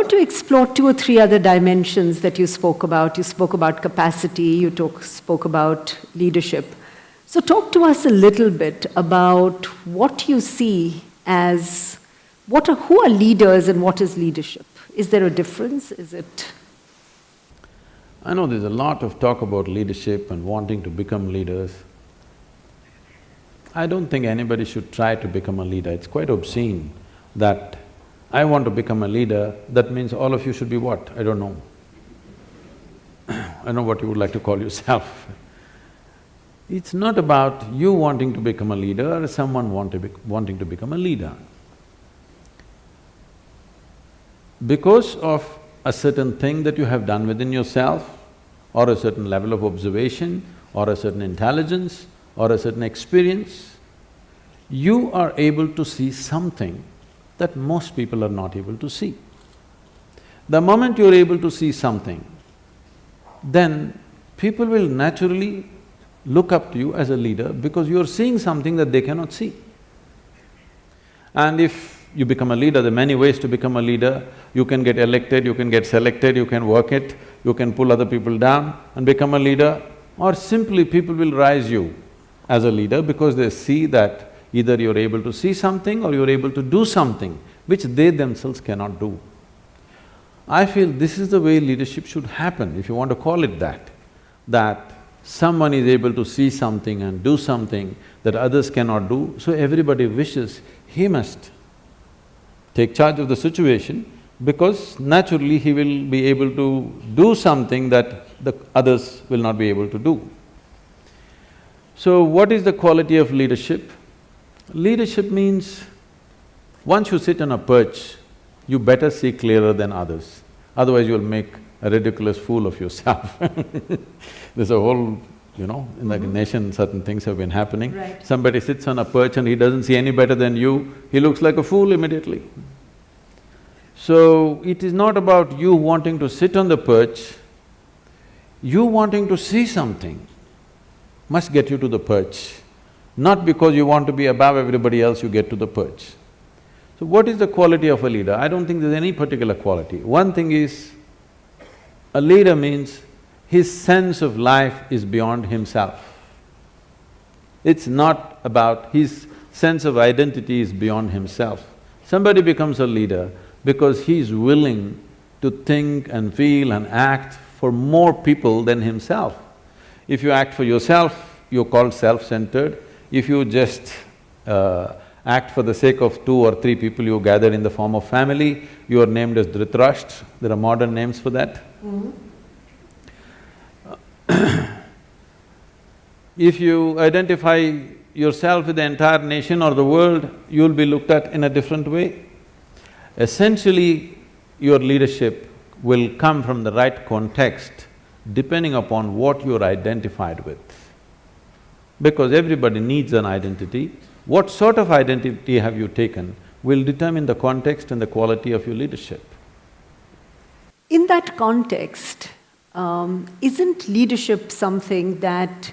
want to explore two or three other dimensions that you spoke about. You spoke about capacity, you spoke about leadership. So talk to us a little bit about what you see as, who are leaders and what is leadership? Is there a difference? Is it… I know there's a lot of talk about leadership and wanting to become leaders. I don't think anybody should try to become a leader. It's quite obscene that I want to become a leader, that means all of you should be what? I don't know. I don't know what you would like to call yourself. It's not about you wanting to become a leader or someone wanting to become a leader. Because of a certain thing that you have done within yourself, or a certain level of observation, or a certain intelligence, or a certain experience, you are able to see something that most people are not able to see. The moment you're able to see something, then people will naturally look up to you as a leader because you're seeing something that they cannot see. And if you become a leader, there are many ways to become a leader. You can get elected, you can get selected, you can work it, you can pull other people down and become a leader, or simply people will rise you as a leader because they see that either you're able to see something or you're able to do something which they themselves cannot do. I feel this is the way leadership should happen, if you want to call it that someone is able to see something and do something that others cannot do, so everybody wishes he must take charge of the situation because naturally he will be able to do something that the others will not be able to do. So what is the quality of leadership? Leadership means once you sit on a perch, you better see clearer than others, otherwise you'll make a ridiculous fool of yourself. There's a whole, in the nation certain things have been happening. Right. Somebody sits on a perch and he doesn't see any better than you, he looks like a fool immediately. So, it is not about you wanting to sit on the perch, you wanting to see something must get you to the perch. Not because you want to be above everybody else, you get to the perch. So what is the quality of a leader? I don't think there's any particular quality. One thing is, a leader means his sense of life is beyond himself. It's not about… his sense of identity is beyond himself. Somebody becomes a leader because he's willing to think and feel and act for more people than himself. If you act for yourself, you're called self-centered. If you just act for the sake of 2 or 3 people you gather in the form of family, you are named as Dhritarashtra. There are modern names for that. If you identify yourself with the entire nation or the world, you'll be looked at in a different way. Essentially, your leadership will come from the right context depending upon what you're identified with. Because everybody needs an identity. What sort of identity have you taken will determine the context and the quality of your leadership. In that context, isn't leadership something that,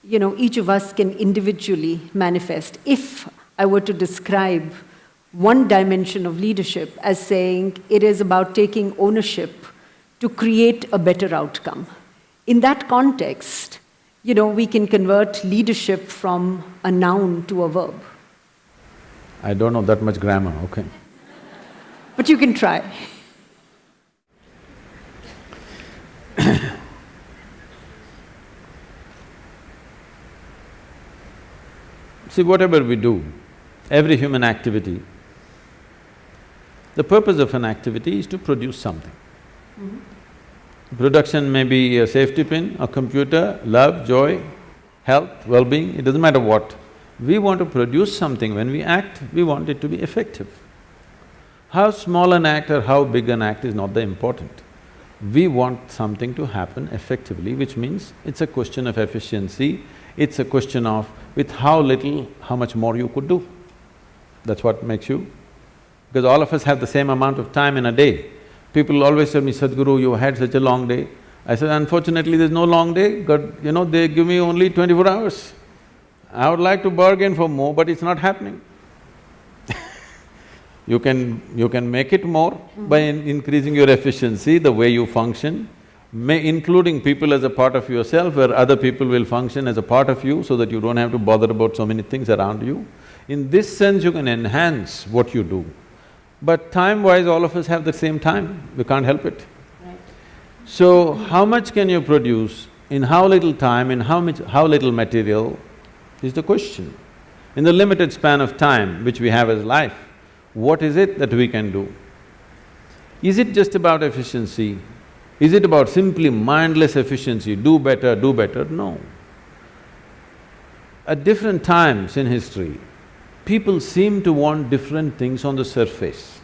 each of us can individually manifest? If I were to describe one dimension of leadership as saying it is about taking ownership to create a better outcome. In that context, we can convert leadership from a noun to a verb. I don't know that much grammar, okay. But you can try. See, whatever we do, every human activity, the purpose of an activity is to produce something. Production may be a safety pin, a computer, love, joy, health, well-being, it doesn't matter what. We want to produce something. When we act, we want it to be effective. How small an act or how big an act is not the important. We want something to happen effectively, which means it's a question of efficiency, it's a question of with how little, how much more you could do. That's what makes you… because all of us have the same amount of time in a day. People always tell me, Sadhguru, you had such a long day. I said, unfortunately there's no long day, God, they give me only 24 hours. I would like to bargain for more, but it's not happening. You can make it more by increasing your efficiency, the way you function, including people as a part of yourself, where other people will function as a part of you so that you don't have to bother about so many things around you. In this sense, you can enhance what you do. But time-wise, all of us have the same time, we can't help it. Right. So, how much can you produce, in how little time, in how little material, is the question. In the limited span of time which we have as life, what is it that we can do? Is it just about efficiency? Is it about simply mindless efficiency, do better, do better? No. At different times in history, people seem to want different things on the surface.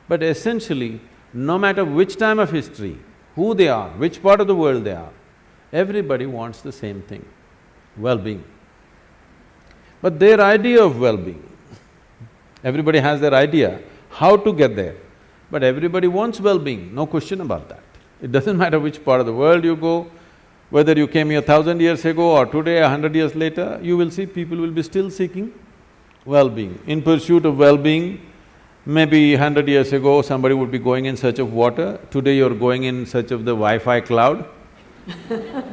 But essentially, no matter which time of history, who they are, which part of the world they are, everybody wants the same thing, well-being. But their idea of well-being, everybody has their idea how to get there, but everybody wants well-being, no question about that. It doesn't matter which part of the world you go, whether you came here 1,000 years ago or today, 100 years later, you will see people will be still seeking well-being. In pursuit of well-being, maybe 100 years ago somebody would be going in search of water, today you're going in search of the Wi-Fi cloud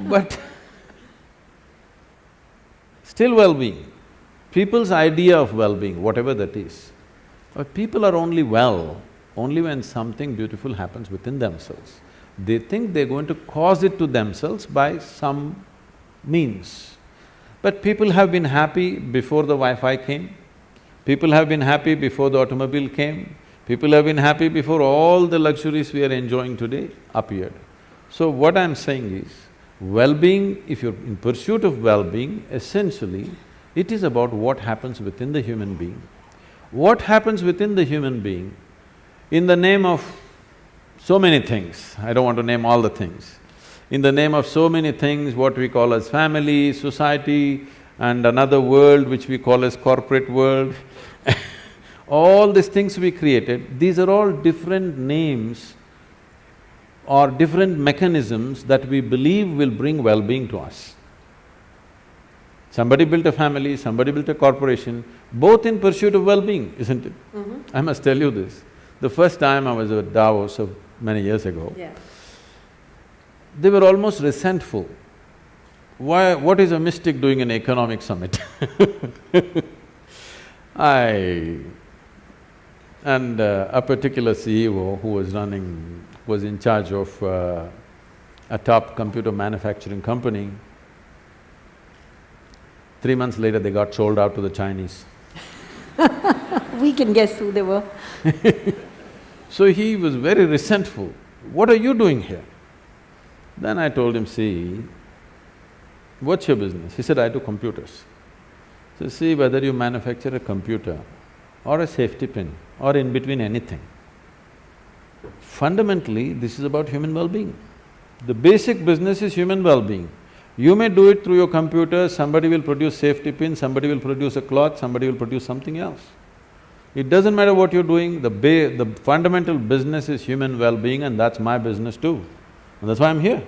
but still well-being. People's idea of well-being, whatever that is, people are only well only when something beautiful happens within themselves. They think they're going to cause it to themselves by some means. But people have been happy before the Wi-Fi came, people have been happy before the automobile came, people have been happy before all the luxuries we are enjoying today appeared. So what I'm saying is, well-being, if you're in pursuit of well-being, essentially, it is about what happens within the human being. What happens within the human being, in the name of so many things, I don't want to name all the things, in the name of so many things, what we call as family, society, and another world which we call as corporate world all these things we created, these are all different names or different mechanisms that we believe will bring well-being to us. Somebody built a family, somebody built a corporation, both in pursuit of well-being, isn't it? I must tell you this. The first time I was at Davos many years ago, they were almost resentful. Why… what is a mystic doing in an economic summit? A particular CEO who was in charge of a top computer manufacturing company, 3 months later they got sold out to the Chinese. We can guess who they were. So he was very resentful. What are you doing here? Then I told him, see, what's your business? He said, I do computers. So see, whether you manufacture a computer or a safety pin or in between anything, fundamentally this is about human well-being. The basic business is human well-being. You may do it through your computer, somebody will produce safety pin, somebody will produce a cloth, somebody will produce something else. It doesn't matter what you're doing, the fundamental business is human well-being, and that's my business too. And that's why I'm here.